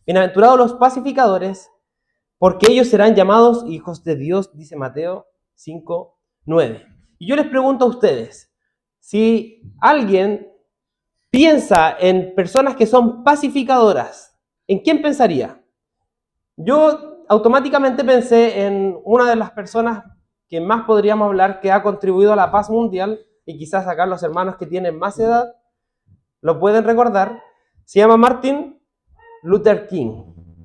Bienaventurados los pacificadores, porque ellos serán llamados hijos de Dios, dice Mateo 5:9. Y yo les pregunto a ustedes, si alguien piensa en personas que son pacificadoras, ¿en quién pensaría? Yo automáticamente pensé en una de las personas que más podríamos hablar que ha contribuido a la paz mundial, y quizás acá los hermanos que tienen más edad lo pueden recordar. Se llama Martin Luther King,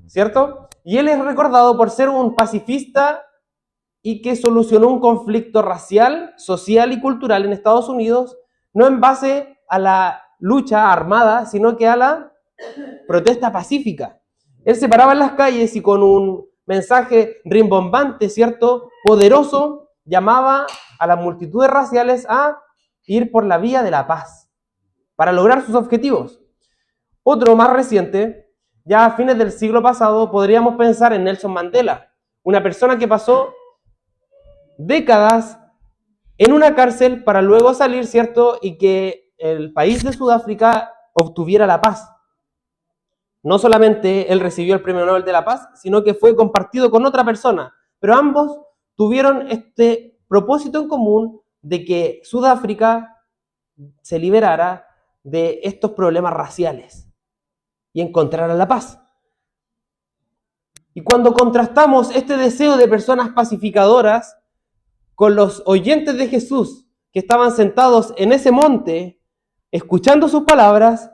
¿cierto? Y él es recordado por ser un pacifista y que solucionó un conflicto racial, social y cultural en Estados Unidos, no en base a la lucha armada, sino que a la protesta pacífica. Él se paraba en las calles y con un mensaje rimbombante, ¿cierto?, poderoso, llamaba a las multitudes raciales a ir por la vía de la paz para lograr sus objetivos. Otro más reciente, ya a fines del siglo pasado, podríamos pensar en Nelson Mandela, una persona que pasó décadas en una cárcel para luego salir, ¿cierto?, y que el país de Sudáfrica obtuviera la paz. No solamente él recibió el Premio Nobel de la Paz, sino que fue compartido con otra persona, pero ambos tuvieron este propósito en común de que Sudáfrica se liberara de estos problemas raciales y encontrara la paz. Y cuando contrastamos este deseo de personas pacificadoras con los oyentes de Jesús que estaban sentados en ese monte, escuchando sus palabras,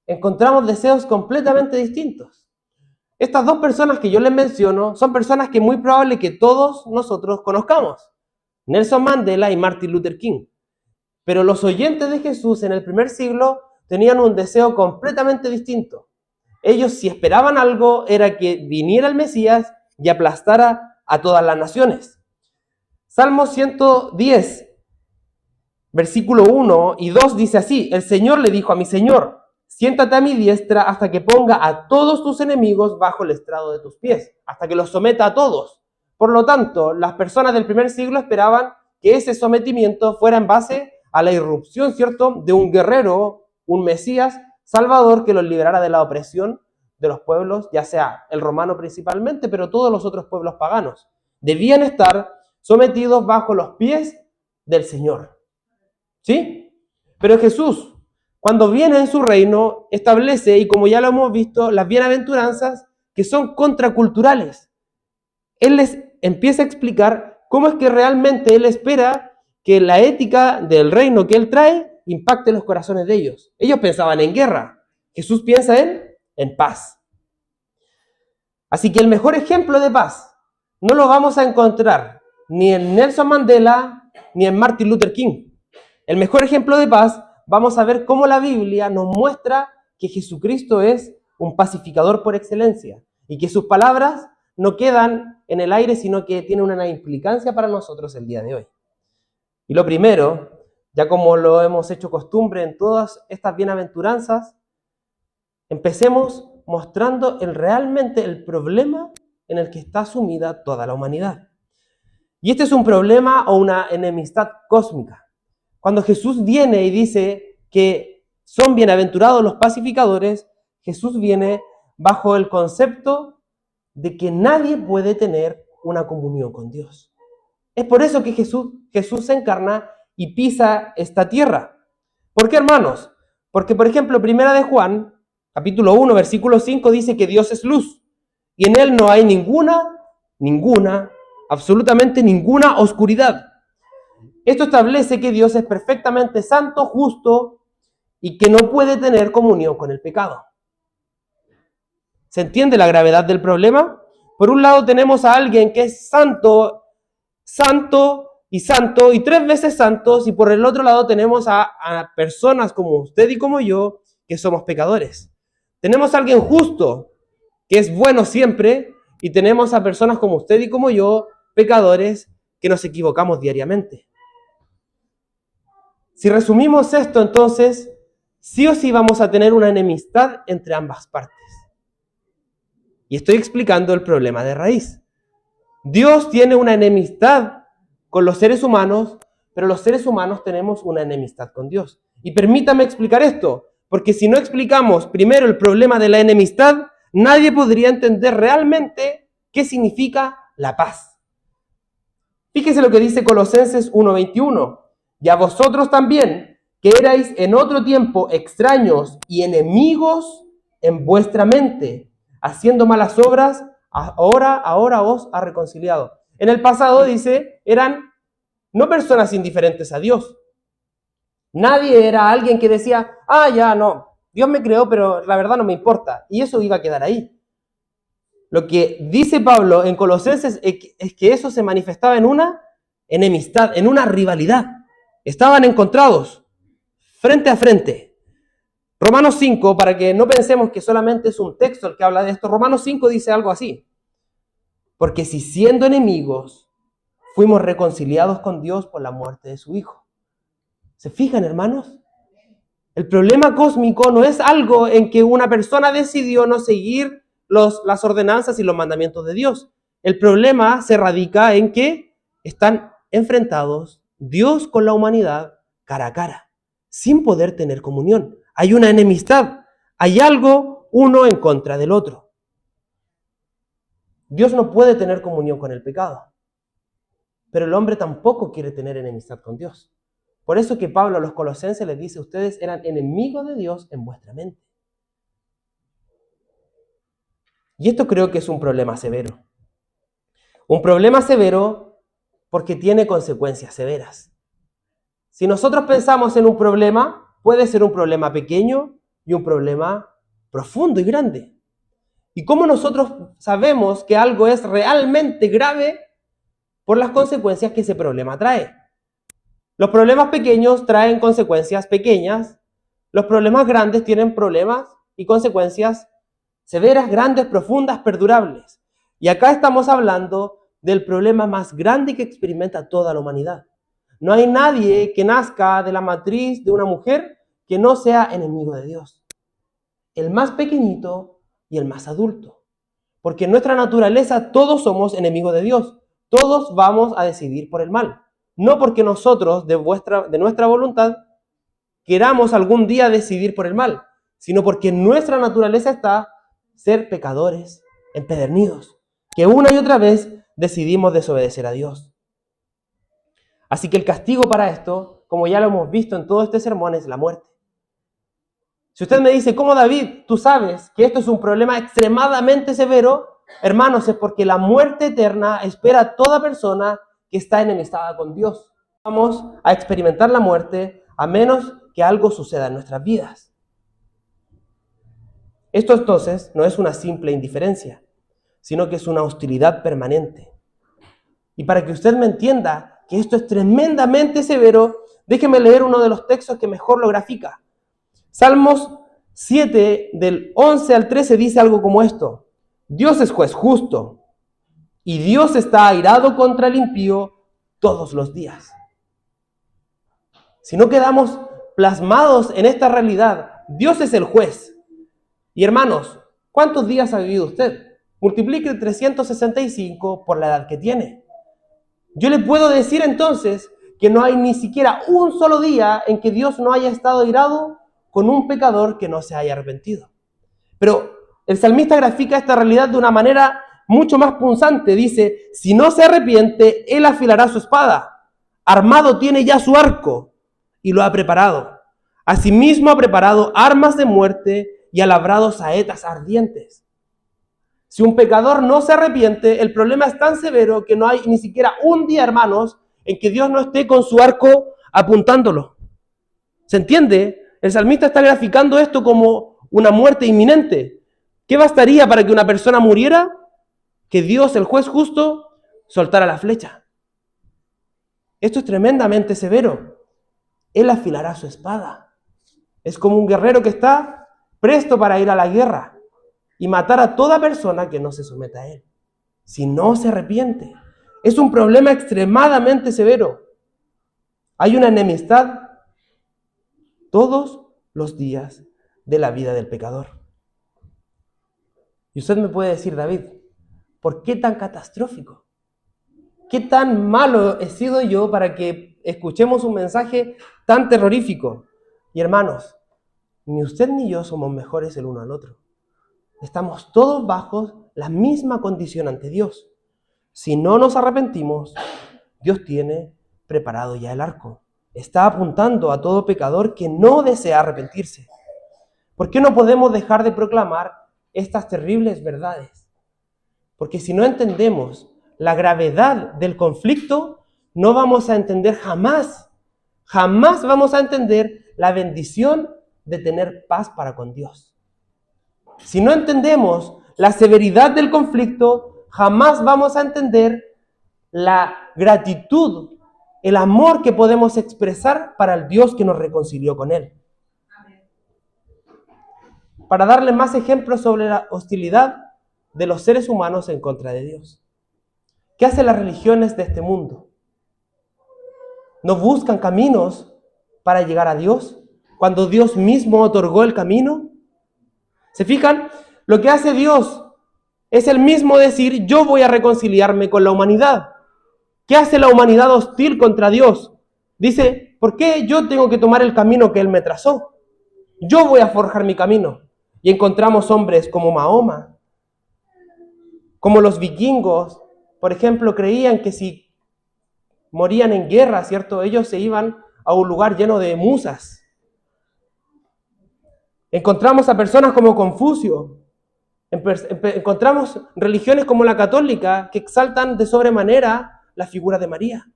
encontramos deseos completamente distintos. Estas dos personas que yo les menciono son personas que muy probable que todos nosotros conozcamos, Nelson Mandela y Martin Luther King. Pero los oyentes de Jesús en el primer siglo tenían un deseo completamente distinto. Ellos, si esperaban algo, era que viniera el Mesías y aplastara a todas las naciones. Salmo 110, versículo 1 y 2 dice así: el Señor le dijo a mi Señor, siéntate a mi diestra hasta que ponga a todos tus enemigos bajo el estrado de tus pies, hasta que los someta a todos. Por lo tanto, las personas del primer siglo esperaban que ese sometimiento fuera en base a la irrupción, ¿cierto?, de un guerrero, un Mesías Salvador que los librara de la opresión de los pueblos, ya sea el romano principalmente, pero todos los otros pueblos paganos. Debían estar sometidos bajo los pies del Señor. ¿Sí? Pero Jesús, cuando viene en su reino, establece, y como ya lo hemos visto, las bienaventuranzas que son contraculturales. Él les empieza a explicar cómo es que realmente Él espera que la ética del reino que Él trae impacte los corazones de ellos. Ellos pensaban en guerra. Jesús piensa en paz. Así que el mejor ejemplo de paz no lo vamos a encontrar ni en Nelson Mandela ni en Martin Luther King. El mejor ejemplo de paz vamos a ver cómo la Biblia nos muestra que Jesucristo es un pacificador por excelencia y que sus palabras no quedan en el aire, sino que tienen una implicancia para nosotros el día de hoy. Y lo primero, ya como lo hemos hecho costumbre en todas estas bienaventuranzas, empecemos mostrando realmente el problema en el que está sumida toda la humanidad. Y este es un problema o una enemistad cósmica. Cuando Jesús viene y dice que son bienaventurados los pacificadores, Jesús viene bajo el concepto de que nadie puede tener una comunión con Dios. Es por eso que Jesús se encarna y pisa esta tierra. ¿Por qué, hermanos? Porque, por ejemplo, Primera de Juan, capítulo 1, versículo 5, dice que Dios es luz y en Él no hay absolutamente ninguna oscuridad. Esto establece que Dios es perfectamente santo, justo y que no puede tener comunión con el pecado. ¿Se entiende la gravedad del problema? Por un lado tenemos a alguien que es santo, santo y 3 veces santos, y por el otro lado tenemos a personas como usted y como yo que somos pecadores. Tenemos a alguien justo, que es bueno siempre, y tenemos a personas como usted y como yo, pecadores, que nos equivocamos diariamente. Si resumimos esto, entonces, sí o sí vamos a tener una enemistad entre ambas partes. Y estoy explicando el problema de raíz. Dios tiene una enemistad con los seres humanos, pero los seres humanos tenemos una enemistad con Dios. Y permítame explicar esto, porque si no explicamos primero el problema de la enemistad, nadie podría entender realmente qué significa la paz. Fíjese lo que dice Colosenses 1:21. Y a vosotros también, que erais en otro tiempo extraños y enemigos en vuestra mente, haciendo malas obras, ahora os ha reconciliado. En el pasado, dice, eran no personas indiferentes a Dios. Nadie era alguien que decía, ya no, Dios me creó, pero la verdad no me importa. Y eso iba a quedar ahí. Lo que dice Pablo en Colosenses es que eso se manifestaba en una enemistad, en una rivalidad. Estaban encontrados frente a frente. Romanos 5, para que no pensemos que solamente es un texto el que habla de esto, Romanos 5 dice algo así. Porque si siendo enemigos fuimos reconciliados con Dios por la muerte de su Hijo. ¿Se fijan, hermanos? El problema cósmico no es algo en que una persona decidió no seguir las ordenanzas y los mandamientos de Dios. El problema se radica en que están enfrentados Dios con la humanidad cara a cara, sin poder tener comunión. Hay una enemistad, hay algo uno en contra del otro. Dios no puede tener comunión con el pecado, pero el hombre tampoco quiere tener enemistad con Dios. Por eso que Pablo a los colosenses les dice, ustedes eran enemigos de Dios en vuestra mente. Y esto creo que es un problema severo. Un problema severo porque tiene consecuencias severas. Si nosotros pensamos en un problema, puede ser un problema pequeño y un problema profundo y grande. ¿Y cómo nosotros sabemos que algo es realmente grave? Por las consecuencias que ese problema trae. Los problemas pequeños traen consecuencias pequeñas. Los problemas grandes tienen problemas y consecuencias severas, grandes, profundas, perdurables. Y acá estamos hablando del problema más grande que experimenta toda la humanidad. No hay nadie que nazca de la matriz de una mujer que no sea enemigo de Dios. El más pequeñito y el más adulto. Porque en nuestra naturaleza todos somos enemigos de Dios. Todos vamos a decidir por el mal. No porque nosotros, de nuestra voluntad, queramos algún día decidir por el mal, sino porque en nuestra naturaleza está ser pecadores, empedernidos, que una y otra vez decidimos desobedecer a Dios. Así que el castigo para esto, como ya lo hemos visto en todo este sermón, es la muerte. Si usted me dice, ¿cómo David? Tú sabes que esto es un problema extremadamente severo, hermanos, es porque la muerte eterna espera a toda persona que está enemistada con Dios. Vamos a experimentar la muerte a menos que algo suceda en nuestras vidas. Esto entonces no es una simple indiferencia, sino que es una hostilidad permanente. Y para que usted me entienda que esto es tremendamente severo, déjeme leer uno de los textos que mejor lo grafica. Salmos 7, del 11 al 13, dice algo como esto. Dios es juez justo, y Dios está airado contra el impío todos los días. Si no quedamos plasmados en esta realidad, Dios es el juez. Y hermanos, ¿cuántos días ha vivido usted? Multiplique 365 por la edad que tiene. Yo le puedo decir entonces que no hay ni siquiera un solo día en que Dios no haya estado airado con un pecador que no se haya arrepentido. Pero el salmista grafica esta realidad de una manera mucho más punzante. Dice, si no se arrepiente, él afilará su espada. Armado tiene ya su arco y lo ha preparado. Asimismo ha preparado armas de muerte y ha labrado saetas ardientes. Si un pecador no se arrepiente, el problema es tan severo que no hay ni siquiera un día, hermanos, en que Dios no esté con su arco apuntándolo. ¿Se entiende? El salmista está graficando esto como una muerte inminente. ¿Qué bastaría para que una persona muriera? Que Dios, el juez justo, soltara la flecha. Esto es tremendamente severo. Él afilará su espada. Es como un guerrero que está presto para ir a la guerra y matar a toda persona que no se someta a él, si no se arrepiente. Es un problema extremadamente severo. Hay una enemistad todos los días de la vida del pecador. Y usted me puede decir, David, ¿por qué tan catastrófico? ¿Qué tan malo he sido yo para que escuchemos un mensaje tan terrorífico? Y hermanos, ni usted ni yo somos mejores el uno al otro. Estamos todos bajo la misma condición ante Dios. Si no nos arrepentimos, Dios tiene preparado ya el arco. Está apuntando a todo pecador que no desea arrepentirse. ¿Por qué no podemos dejar de proclamar estas terribles verdades? Porque si no entendemos la gravedad del conflicto, no vamos a entender jamás vamos a entender la bendición de tener paz para con Dios. Si no entendemos la severidad del conflicto, jamás vamos a entender la gratitud, el amor que podemos expresar para el Dios que nos reconcilió con Él. Para darle más ejemplos sobre la hostilidad de los seres humanos en contra de Dios. ¿Qué hacen las religiones de este mundo? ¿No buscan caminos para llegar a Dios cuando Dios mismo otorgó el camino? ¿Se fijan? Lo que hace Dios es el mismo decir, yo voy a reconciliarme con la humanidad. ¿Qué hace la humanidad hostil contra Dios? Dice, ¿por qué yo tengo que tomar el camino que Él me trazó? Yo voy a forjar mi camino. Y encontramos hombres como Mahoma, como los vikingos, por ejemplo, creían que si morían en guerra, ¿cierto? Ellos se iban a un lugar lleno de musas. Encontramos a personas como Confucio. Encontramos religiones como la católica que exaltan de sobremanera la figura de María.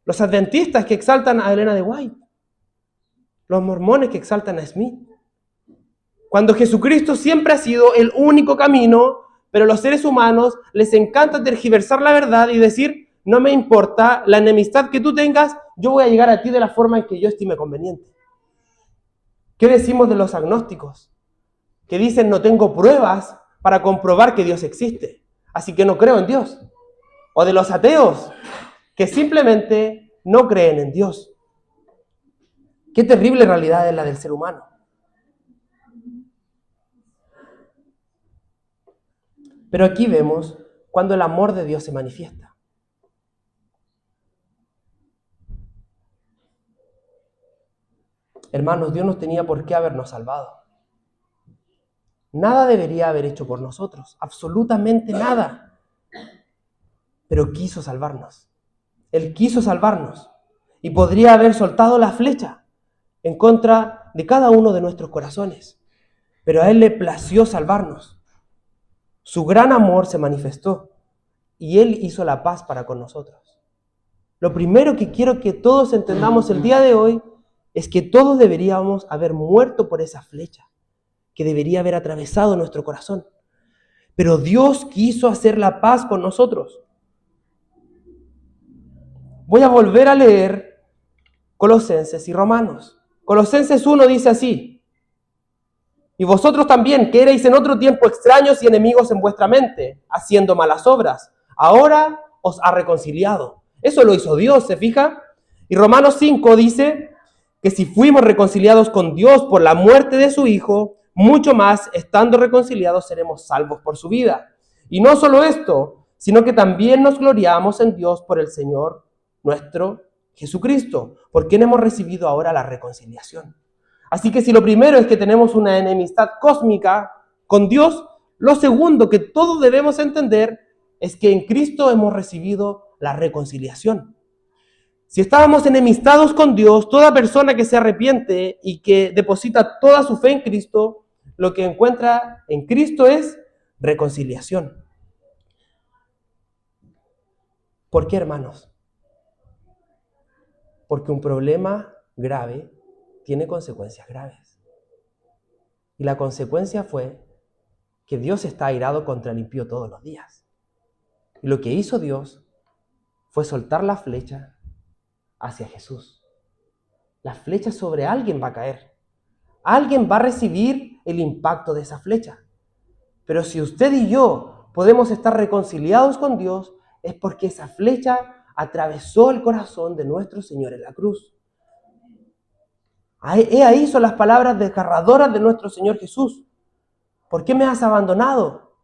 Los adventistas que exaltan a Elena de White. Los mormones que exaltan a Smith. Cuando Jesucristo siempre ha sido el único camino, pero a los seres humanos les encanta tergiversar la verdad y decir, no me importa la enemistad que tú tengas, yo voy a llegar a ti de la forma en que yo estime conveniente. ¿Qué decimos de los agnósticos? Que dicen, no tengo pruebas para comprobar que Dios existe, así que no creo en Dios. O de los ateos, que simplemente no creen en Dios. Qué terrible realidad es la del ser humano. Pero aquí vemos cuando el amor de Dios se manifiesta. Hermanos, Dios no tenía por qué habernos salvado. Nada debería haber hecho por nosotros, absolutamente nada. Pero quiso salvarnos. Él quiso salvarnos. Y podría haber soltado la flecha en contra de cada uno de nuestros corazones. Pero a Él le plació salvarnos. Su gran amor se manifestó y Él hizo la paz para con nosotros. Lo primero que quiero que todos entendamos el día de hoy es que todos deberíamos haber muerto por esa flecha que debería haber atravesado nuestro corazón. Pero Dios quiso hacer la paz con nosotros. Voy a volver a leer Colosenses y Romanos. Colosenses 1 dice así: y vosotros también, que erais en otro tiempo extraños y enemigos en vuestra mente, haciendo malas obras, ahora os ha reconciliado. Eso lo hizo Dios, ¿se fija? Y Romanos 5 dice que si fuimos reconciliados con Dios por la muerte de su Hijo, mucho más, estando reconciliados, seremos salvos por su vida. Y no solo esto, sino que también nos gloriamos en Dios por el Señor nuestro Jesucristo, por quien hemos recibido ahora la reconciliación. Así que si lo primero es que tenemos una enemistad cósmica con Dios, lo segundo que todos debemos entender es que en Cristo hemos recibido la reconciliación. Si estábamos enemistados con Dios, toda persona que se arrepiente y que deposita toda su fe en Cristo, lo que encuentra en Cristo es reconciliación. ¿Por qué, hermanos? Porque un problema grave tiene consecuencias graves. Y la consecuencia fue que Dios está airado contra el impío todos los días. Y lo que hizo Dios fue soltar la flecha hacia Jesús. La flecha sobre alguien va a caer. Alguien va a recibir el impacto de esa flecha. Pero si usted y yo podemos estar reconciliados con Dios, es porque esa flecha atravesó el corazón de nuestro Señor en la cruz. Ahí son las palabras desgarradoras de nuestro Señor Jesús. ¿Por qué me has abandonado?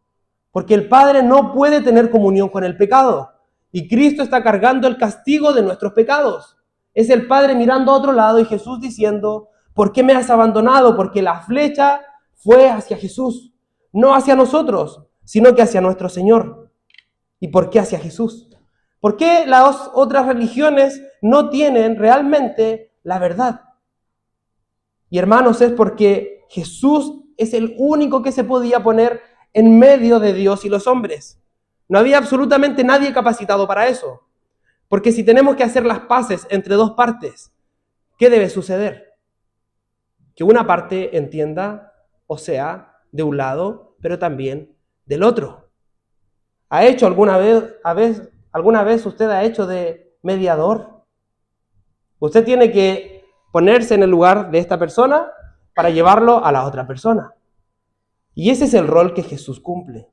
Porque el Padre no puede tener comunión con el pecado. Y Cristo está cargando el castigo de nuestros pecados. Es el Padre mirando a otro lado y Jesús diciendo, ¿por qué me has abandonado? Porque la flecha fue hacia Jesús. no hacia nosotros, sino que hacia nuestro Señor. ¿Y por qué hacia Jesús? ¿Por qué las otras religiones no tienen realmente la verdad? Y hermanos, es porque Jesús es el único que se podía poner en medio de Dios y los hombres. No había absolutamente nadie capacitado para eso. Porque si tenemos que hacer las paces entre dos partes, ¿qué debe suceder? Que una parte entienda, o sea, de un lado, pero también del otro. ¿Ha hecho alguna vez usted ha hecho de mediador? Usted tiene que ponerse en el lugar de esta persona para llevarlo a la otra persona. Y ese es el rol que Jesús cumple.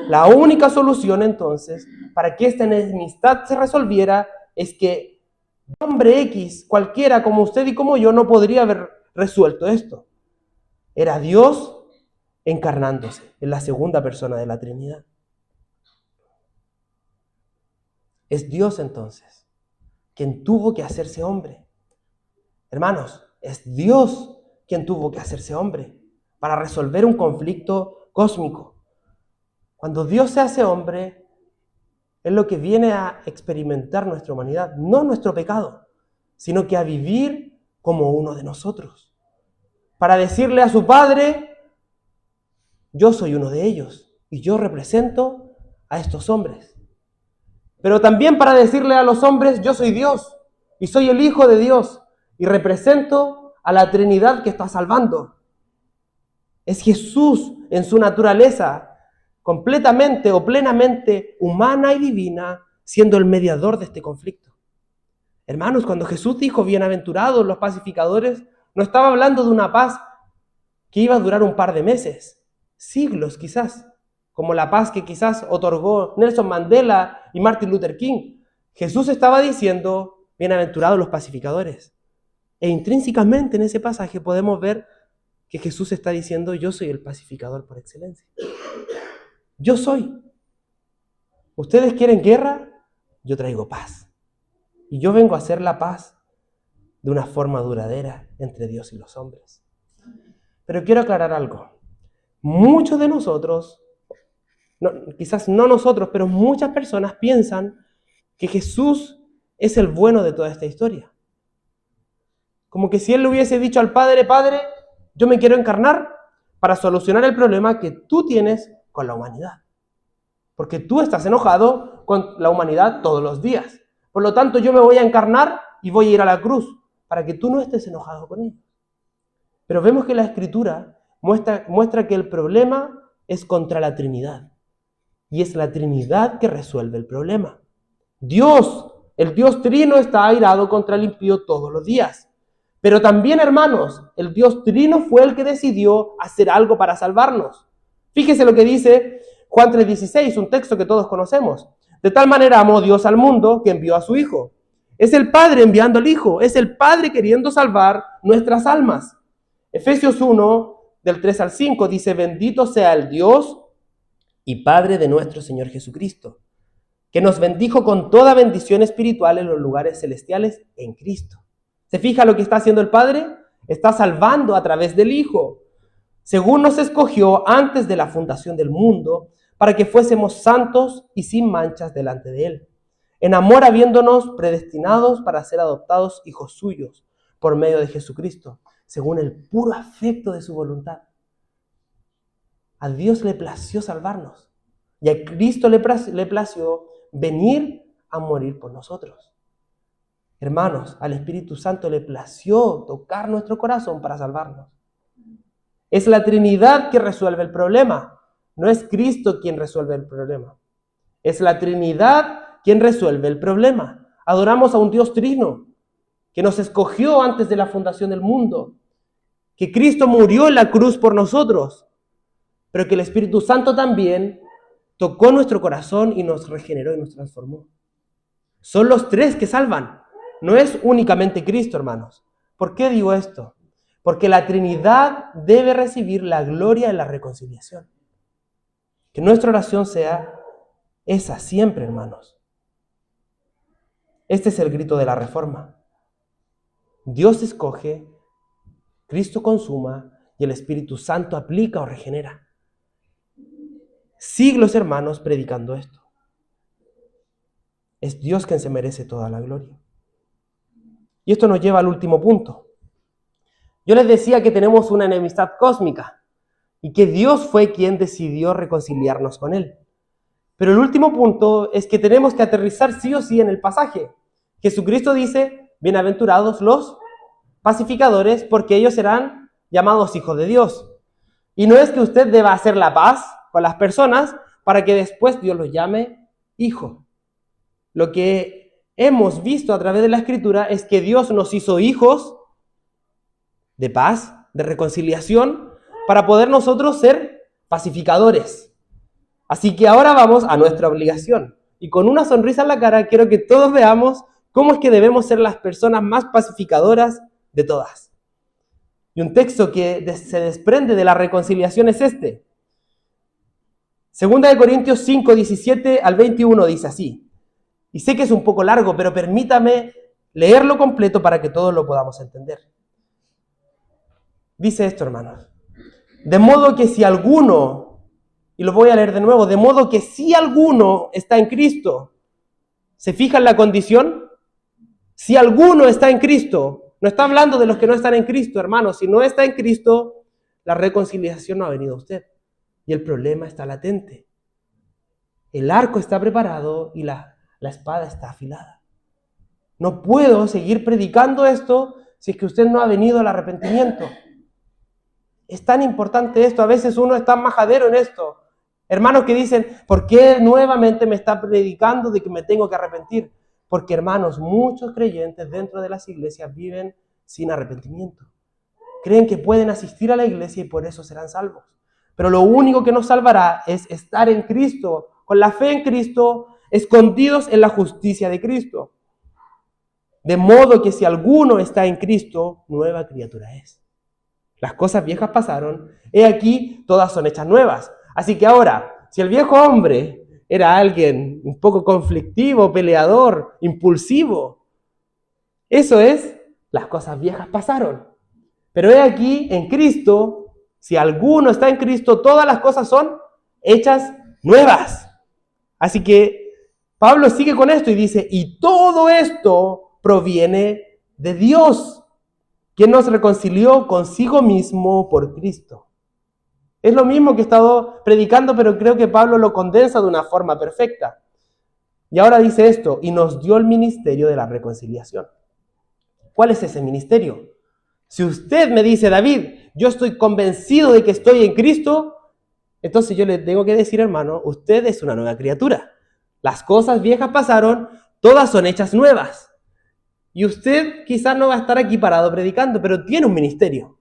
La única solución entonces para que esta enemistad se resolviera es que un hombre X, cualquiera como usted y como yo, no podría haber resuelto esto. Era Dios encarnándose en la segunda persona de la Trinidad. Es Dios entonces quien tuvo que hacerse hombre. Hermanos, es Dios quien tuvo que hacerse hombre para resolver un conflicto cósmico. Cuando Dios se hace hombre, es lo que viene a experimentar nuestra humanidad, no nuestro pecado, sino que a vivir como uno de nosotros. Para decirle a su Padre, yo soy uno de ellos y yo represento a estos hombres. Pero también para decirle a los hombres, yo soy Dios y soy el Hijo de Dios y represento a la Trinidad que está salvando. Es Jesús en su naturaleza, completamente o plenamente humana y divina, siendo el mediador de este conflicto. Hermanos, cuando Jesús dijo, bienaventurados los pacificadores, no estaba hablando de una paz que iba a durar un par de meses, siglos quizás, como la paz que quizás otorgó Nelson Mandela y Martin Luther King. Jesús estaba diciendo, bienaventurados los pacificadores. E intrínsecamente en ese pasaje podemos ver que Jesús está diciendo, yo soy el pacificador por excelencia. Yo soy. ¿Ustedes quieren guerra? Yo traigo paz. Y yo vengo a hacer la paz de una forma duradera entre Dios y los hombres. Pero quiero aclarar algo. Muchos de nosotros, quizás no nosotros, pero muchas personas piensan que Jesús es el bueno de toda esta historia. Como que si Él le hubiese dicho al Padre, Padre, yo me quiero encarnar para solucionar el problema que tú tienes con la humanidad. Porque tú estás enojado con la humanidad todos los días. Por lo tanto, yo me voy a encarnar y voy a ir a la cruz para que tú no estés enojado con ellos. Pero vemos que la Escritura muestra que el problema es contra la Trinidad. Y es la Trinidad que resuelve el problema. Dios, el Dios Trino, está airado contra el impío todos los días. Pero también, hermanos, el Dios Trino fue el que decidió hacer algo para salvarnos. Fíjese lo que dice Juan 3:16, un texto que todos conocemos. De tal manera amó Dios al mundo que envió a su Hijo. Es el Padre enviando al Hijo. Es el Padre queriendo salvar nuestras almas. Efesios 1, del 3 al 5, dice, bendito sea el Dios y Padre de nuestro Señor Jesucristo, que nos bendijo con toda bendición espiritual en los lugares celestiales en Cristo. ¿Se fija lo que está haciendo el Padre? Está salvando a través del Hijo, según nos escogió antes de la fundación del mundo, para que fuésemos santos y sin manchas delante de Él, en amor habiéndonos predestinados para ser adoptados hijos suyos, por medio de Jesucristo, según el puro afecto de su voluntad. A Dios le plació salvarnos, y a Cristo le plació venir a morir por nosotros. Hermanos, al Espíritu Santo le plació tocar nuestro corazón para salvarnos. Es la Trinidad que resuelve el problema. No es Cristo quien resuelve el problema. Es la Trinidad quien resuelve el problema. Adoramos a un Dios trino que nos escogió antes de la fundación del mundo, que Cristo murió en la cruz por nosotros, pero que el Espíritu Santo también tocó nuestro corazón y nos regeneró y nos transformó. Son los tres que salvan. No es únicamente Cristo, hermanos. ¿Por qué digo esto? Porque la Trinidad debe recibir la gloria en la reconciliación. Que nuestra oración sea esa siempre, hermanos. Este es el grito de la Reforma. Dios escoge, Cristo consuma y el Espíritu Santo aplica o regenera. siglos, hermanos, predicando esto. Es Dios quien se merece toda la gloria. Y esto nos lleva al último punto. Yo les decía que tenemos una enemistad cósmica y que Dios fue quien decidió reconciliarnos con Él. Pero el último punto es que tenemos que aterrizar sí o sí en el pasaje. Jesucristo dice, bienaventurados los pacificadores, porque ellos serán llamados hijos de Dios. Y no es que usted deba hacer la paz con las personas para que después Dios los llame hijo. Lo que hemos visto a través de la Escritura es que Dios nos hizo hijos de paz, de reconciliación, para poder nosotros ser pacificadores. Así que ahora vamos a nuestra obligación. Y con una sonrisa en la cara quiero que todos veamos cómo es que debemos ser las personas más pacificadoras de todas. Y un texto que se desprende de la reconciliación es este. 2 Corintios 5, 17 al 21 dice así. Y sé que es un poco largo, pero permítame leerlo completo para que todos lo podamos entender. Dice esto, hermanos. De modo que si alguno, y lo voy a leer de nuevo, de modo que si alguno está en Cristo, ¿se fija en la condición? Si alguno está en Cristo, no está hablando de los que no están en Cristo, hermanos. Si no está en Cristo, la reconciliación no ha venido a usted. Y el problema está latente. El arco está preparado y la espada está afilada. No puedo seguir predicando esto si es que usted no ha venido al arrepentimiento. Es tan importante esto. A veces uno es tan majadero en esto. Hermanos que dicen, ¿por qué nuevamente me está predicando de que me tengo que arrepentir? Porque, hermanos, muchos creyentes dentro de las iglesias viven sin arrepentimiento. Creen que pueden asistir a la iglesia y por eso serán salvos. Pero lo único que nos salvará es estar en Cristo, con la fe en Cristo, escondidos en la justicia de Cristo. De modo que si alguno está en Cristo, nueva criatura es. Las cosas viejas pasaron, he aquí, todas son hechas nuevas. Así que ahora, si el viejo hombre era alguien un poco conflictivo, peleador, impulsivo, eso es, las cosas viejas pasaron. Pero he aquí, en Cristo, si alguno está en Cristo, todas las cosas son hechas nuevas. Así que Pablo sigue con esto y dice, y todo esto proviene de Dios, quien nos reconcilió consigo mismo por Cristo. Es lo mismo que he estado predicando, pero creo que Pablo lo condensa de una forma perfecta. Y ahora dice esto, y nos dio el ministerio de la reconciliación. ¿Cuál es ese ministerio? Si usted me dice, David, yo estoy convencido de que estoy en Cristo, entonces yo le tengo que decir, hermano, usted es una nueva criatura. Las cosas viejas pasaron, todas son hechas nuevas. Y usted quizás no va a estar aquí parado predicando, pero tiene un ministerio.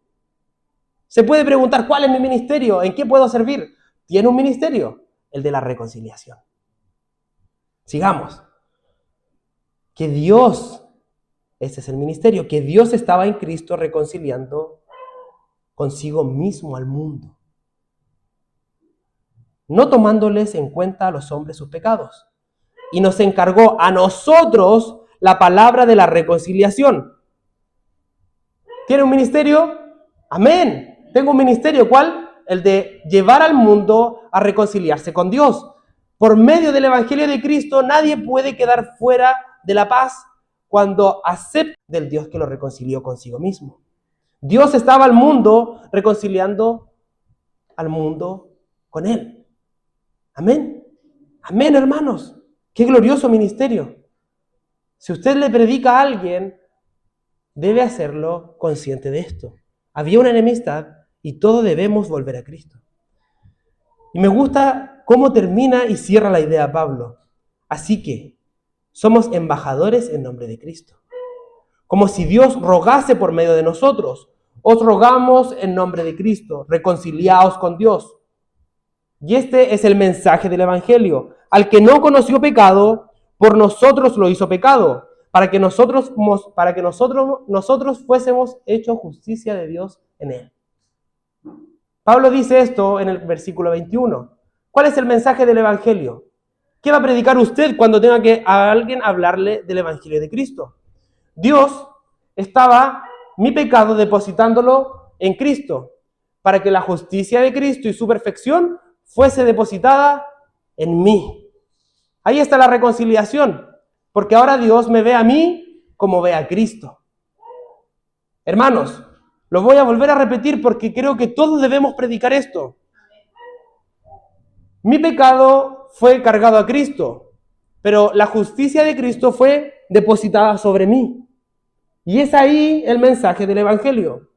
Se puede preguntar, ¿cuál es mi ministerio? ¿En qué puedo servir? Tiene un ministerio, el de la reconciliación. Sigamos. Que Dios, ese es el ministerio, que Dios estaba en Cristo reconciliando consigo mismo al mundo, no tomándoles en cuenta a los hombres sus pecados. Y nos encargó a nosotros la palabra de la reconciliación. ¿Tiene un ministerio? Amén. Tengo un ministerio, ¿cuál? El de llevar al mundo a reconciliarse con Dios. Por medio del Evangelio de Cristo, nadie puede quedar fuera de la paz cuando acepta del Dios que lo reconcilió consigo mismo. Dios estaba al mundo reconciliando al mundo con Él. Amén. Amén, hermanos. Qué glorioso ministerio. Si usted le predica a alguien, debe hacerlo consciente de esto. Había una enemistad y todos debemos volver a Cristo. Y me gusta cómo termina y cierra la idea Pablo. Así que somos embajadores en nombre de Cristo. Como si Dios rogase por medio de nosotros. Os rogamos en nombre de Cristo, reconciliaos con Dios. Y este es el mensaje del Evangelio. Al que no conoció pecado, por nosotros lo hizo pecado, para que nosotros fuésemos hechos justicia de Dios en él. Pablo dice esto en el versículo 21. ¿Cuál es el mensaje del Evangelio? ¿Qué va a predicar usted cuando tenga que a alguien hablarle del Evangelio de Cristo? Dios estaba mi pecado depositándolo en Cristo, para que la justicia de Cristo y su perfección fuese depositada en mí. Ahí está la reconciliación, porque ahora Dios me ve a mí como ve a Cristo. Hermanos, lo voy a volver a repetir porque creo que todos debemos predicar esto. Mi pecado fue cargado a Cristo, pero la justicia de Cristo fue depositada sobre mí. Y es ahí el mensaje del Evangelio.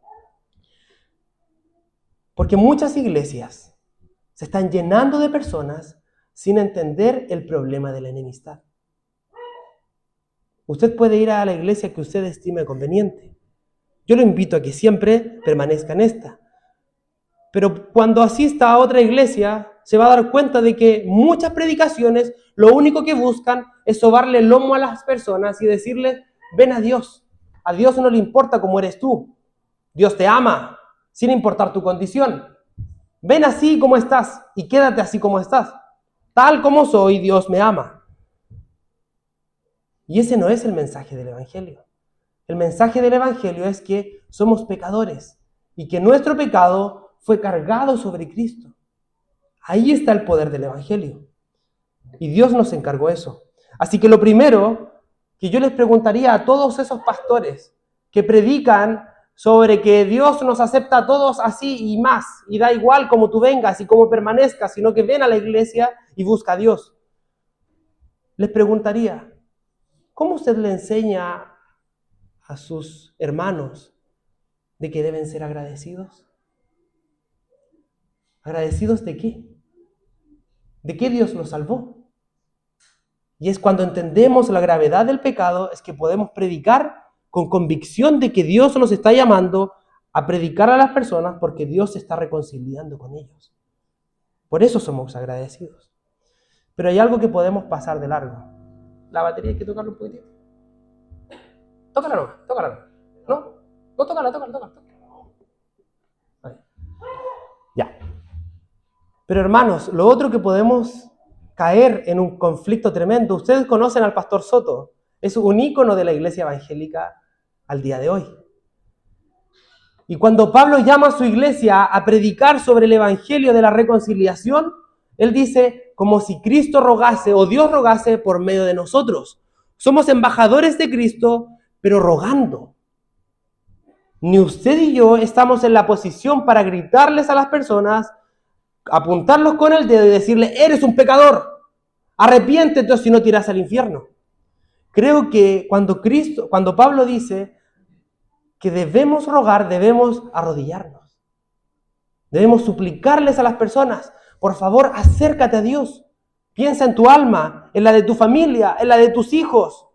Porque muchas iglesias se están llenando de personas sin entender el problema de la enemistad. Usted puede ir a la iglesia que usted estime conveniente. Yo lo invito a que siempre permanezca en esta. Pero cuando asista a otra iglesia, se va a dar cuenta de que muchas predicaciones lo único que buscan es sobarle el lomo a las personas y decirles, ven a Dios. A Dios no le importa cómo eres tú. Dios te ama, sin importar tu condición. Ven así como estás y quédate así como estás. Tal como soy, Dios me ama. Y ese no es el mensaje del Evangelio. El mensaje del Evangelio es que somos pecadores y que nuestro pecado fue cargado sobre Cristo. Ahí está el poder del Evangelio. Y Dios nos encargó eso. Así que lo primero que yo les preguntaría a todos esos pastores que predican sobre que Dios nos acepta a todos así y más, y da igual cómo tú vengas y cómo permanezcas, sino que ven a la iglesia y busca a Dios. Les preguntaría, ¿cómo usted le enseña a sus hermanos de que deben ser agradecidos? ¿Agradecidos de qué? ¿De qué Dios los salvó? Y es cuando entendemos la gravedad del pecado, es que podemos predicar con convicción de que Dios nos está llamando a predicar a las personas porque Dios se está reconciliando con ellos. Por eso somos agradecidos. Pero hay algo que podemos pasar de largo. La batería hay que tocarla un poquitito. Tócala nomás. ¿No? No, tócala. Ahí. Ya. Pero hermanos, lo otro que podemos caer en un conflicto tremendo. Ustedes conocen al pastor Soto. Es un ícono de la iglesia evangélica al día de hoy. Y cuando Pablo llama a su iglesia a predicar sobre el evangelio de la reconciliación, él dice, como si Cristo rogase o Dios rogase por medio de nosotros. Somos embajadores de Cristo, pero rogando. Ni usted y yo estamos en la posición para gritarles a las personas, apuntarlos con el dedo y decirle, eres un pecador, arrepiéntete o si no te irás al infierno. Creo que cuando Pablo dice que debemos rogar, debemos arrodillarnos. Debemos suplicarles a las personas, por favor, acércate a Dios. Piensa en tu alma, en la de tu familia, en la de tus hijos.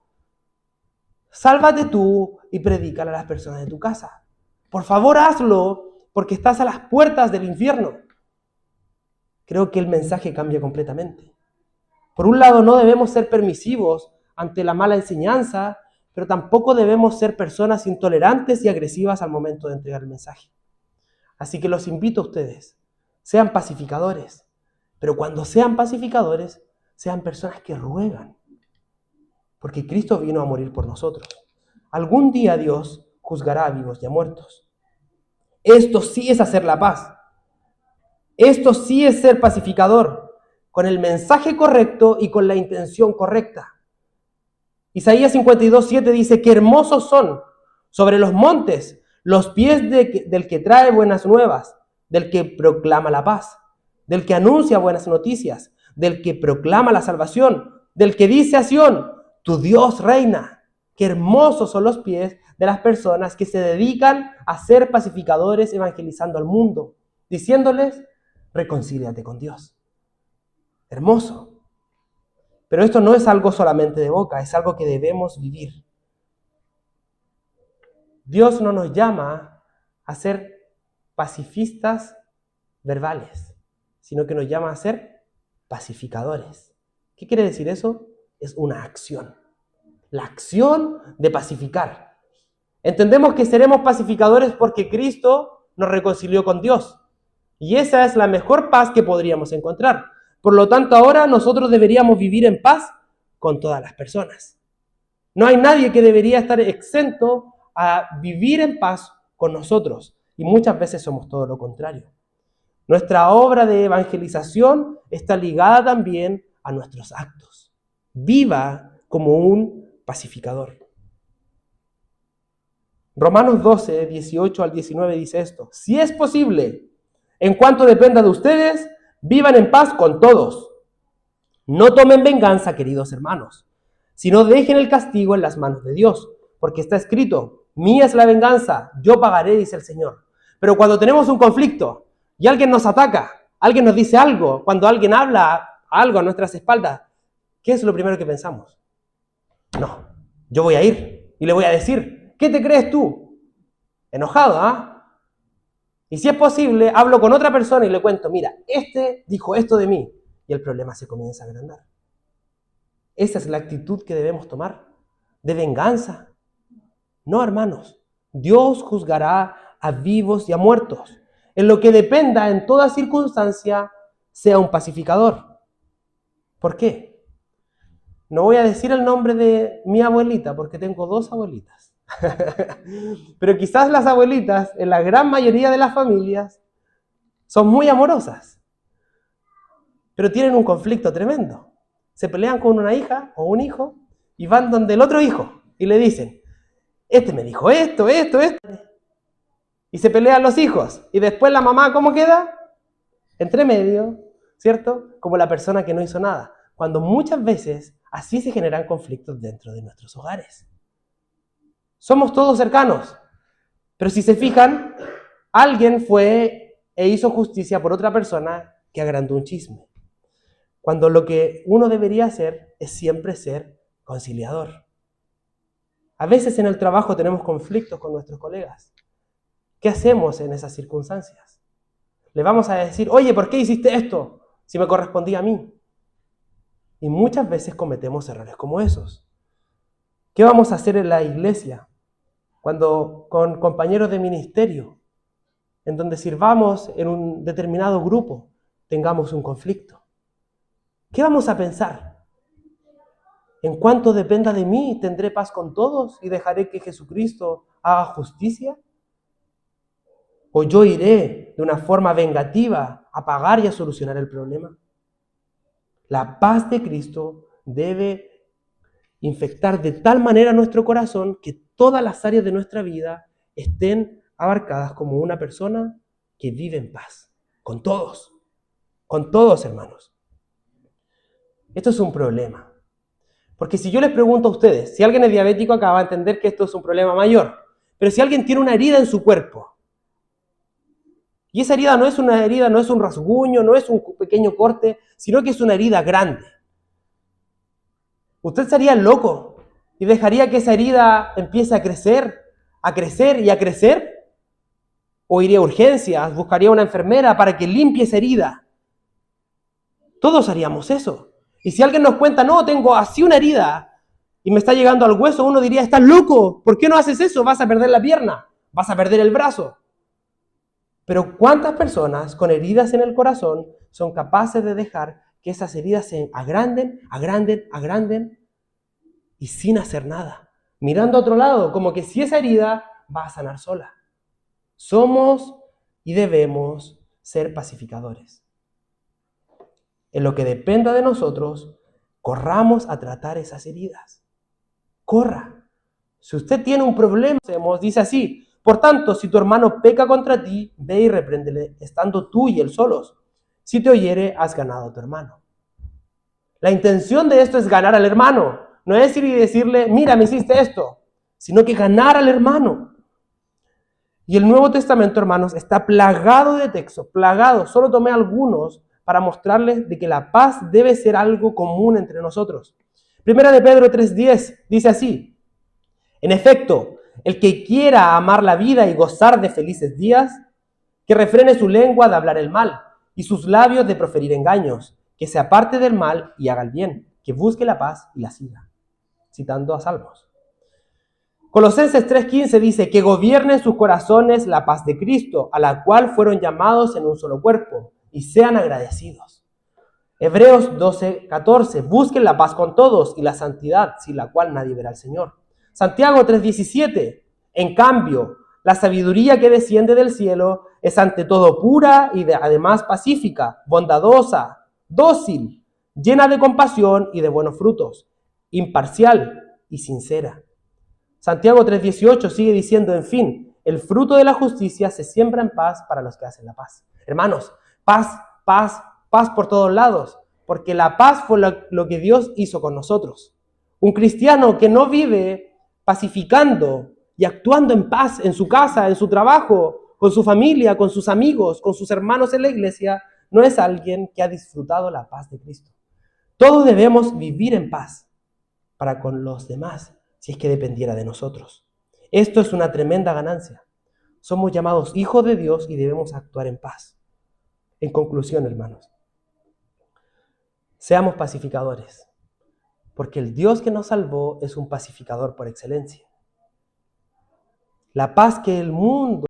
Sálvate tú y predícale a las personas de tu casa. Por favor, hazlo porque estás a las puertas del infierno. Creo que el mensaje cambia completamente. Por un lado, no debemos ser permisivos ante la mala enseñanza, pero tampoco debemos ser personas intolerantes y agresivas al momento de entregar el mensaje. Así que los invito a ustedes, sean pacificadores, pero cuando sean pacificadores, sean personas que ruegan, porque Cristo vino a morir por nosotros. Algún día Dios juzgará a vivos y a muertos. Esto sí es hacer la paz. Esto sí es ser pacificador, con el mensaje correcto y con la intención correcta. Isaías 52:7 dice, qué hermosos son sobre los montes los pies del que trae buenas nuevas, del que proclama la paz, del que anuncia buenas noticias, del que proclama la salvación, del que dice a Sión, tu Dios reina. Qué hermosos son los pies de las personas que se dedican a ser pacificadores evangelizando al mundo, diciéndoles, reconcíliate con Dios. Hermoso. Pero esto no es algo solamente de boca, es algo que debemos vivir. Dios no nos llama a ser pacifistas verbales, sino que nos llama a ser pacificadores. ¿Qué quiere decir eso? Es una acción. La acción de pacificar. Entendemos que seremos pacificadores porque Cristo nos reconcilió con Dios. Y esa es la mejor paz que podríamos encontrar. Por lo tanto, ahora nosotros deberíamos vivir en paz con todas las personas. No hay nadie que debería estar exento a vivir en paz con nosotros. Y muchas veces somos todo lo contrario. Nuestra obra de evangelización está ligada también a nuestros actos. Viva como un pacificador. Romanos 12, 18 al 19 dice esto: si es posible, en cuanto dependa de ustedes, vivan en paz con todos. No tomen venganza, queridos hermanos, sino dejen el castigo en las manos de Dios, porque está escrito: mía es la venganza, yo pagaré, dice el Señor. Pero cuando tenemos un conflicto y alguien nos ataca, alguien nos dice algo, cuando alguien habla algo a nuestras espaldas, ¿qué es lo primero que pensamos? No, yo voy a ir y le voy a decir: ¿qué te crees tú? Enojado, ¿ah? Y si es posible, hablo con otra persona y le cuento: mira, este dijo esto de mí. Y el problema se comienza a agrandar. Esa es la actitud que debemos tomar, de venganza. No, hermanos, Dios juzgará a vivos y a muertos. En lo que dependa, en toda circunstancia, sea un pacificador. ¿Por qué? No voy a decir el nombre de mi abuelita, porque tengo 2 abuelitas. Pero quizás las abuelitas, en la gran mayoría de las familias, son muy amorosas, pero tienen un conflicto tremendo. Se pelean con una hija o un hijo y van donde el otro hijo y le dicen: este me dijo esto. Y se pelean los hijos. Y después la mamá, ¿cómo queda? Entre medio, ¿cierto? Como la persona que no hizo nada. Cuando muchas veces así se generan conflictos dentro de nuestros hogares. Somos todos cercanos, pero si se fijan, alguien fue e hizo justicia por otra persona que agrandó un chisme. Cuando lo que uno debería hacer es siempre ser conciliador. A veces en el trabajo tenemos conflictos con nuestros colegas. ¿Qué hacemos en esas circunstancias? Le vamos a decir: oye, ¿por qué hiciste esto? Si me correspondía a mí. Y muchas veces cometemos errores como esos. ¿Qué vamos a hacer en la iglesia? Cuando con compañeros de ministerio, en donde sirvamos en un determinado grupo, tengamos un conflicto. ¿Qué vamos a pensar? En cuanto dependa de mí, ¿tendré paz con todos y dejaré que Jesucristo haga justicia? ¿O yo iré de una forma vengativa a pagar y a solucionar el problema? La paz de Cristo debe infectar de tal manera nuestro corazón que todas las áreas de nuestra vida estén abarcadas como una persona que vive en paz. Con todos, hermanos. Esto es un problema. Porque si yo les pregunto a ustedes, si alguien es diabético, acá va a entender que esto es un problema mayor. Pero si alguien tiene una herida en su cuerpo, y esa herida no es una herida, no es un rasguño, no es un pequeño corte, sino que es una herida grande, ¿usted sería loco y dejaría que esa herida empiece a crecer y a crecer? ¿O iría a urgencias, buscaría una enfermera para que limpie esa herida? Todos haríamos eso. Y si alguien nos cuenta: no, tengo así una herida y me está llegando al hueso, uno diría: estás loco, ¿por qué no haces eso? Vas a perder la pierna, vas a perder el brazo. Pero ¿cuántas personas con heridas en el corazón son capaces de dejar que esas heridas se agranden y sin hacer nada? Mirando a otro lado, como que si esa herida va a sanar sola. Somos y debemos ser pacificadores. En lo que dependa de nosotros, corramos a tratar esas heridas. Corra. Si usted tiene un problema, dice así: por tanto, si tu hermano peca contra ti, ve y repréndele, estando tú y él solos. Si te oyere, has ganado a tu hermano. La intención de esto es ganar al hermano. No es ir y decirle: mira, me hiciste esto, sino que ganar al hermano. Y el Nuevo Testamento, hermanos, está plagado de textos, plagado. Solo tomé algunos para mostrarles de que la paz debe ser algo común entre nosotros. Primera de Pedro 3:10 dice así: en efecto, el que quiera amar la vida y gozar de felices días, que refrene su lengua de hablar el mal y sus labios de proferir engaños, que se aparte del mal y haga el bien, que busque la paz y la siga. Citando a Salmos. Colosenses 3:15 dice: que gobierne en sus corazones la paz de Cristo, a la cual fueron llamados en un solo cuerpo, y sean agradecidos. Hebreos 12:14, busquen la paz con todos y la santidad, sin la cual nadie verá al Señor. Santiago 3:17, en cambio, la sabiduría que desciende del cielo Es ante todo pura y además pacífica, bondadosa, dócil, llena de compasión y de buenos frutos, imparcial y sincera. Santiago 3:18 sigue diciendo, en fin, el fruto de la justicia se siembra en paz para los que hacen la paz. Hermanos, paz, paz, paz por todos lados, porque la paz fue lo que Dios hizo con nosotros. Un cristiano que no vive pacificando y actuando en paz en su casa, en su trabajo, con su familia, con sus amigos, con sus hermanos en la iglesia, no es alguien que ha disfrutado la paz de Cristo. Todos debemos vivir en paz para con los demás, si es que dependiera de nosotros. Esto es una tremenda ganancia. Somos llamados hijos de Dios y debemos actuar en paz. En conclusión, hermanos, seamos pacificadores, porque el Dios que nos salvó es un pacificador por excelencia. La paz que el mundo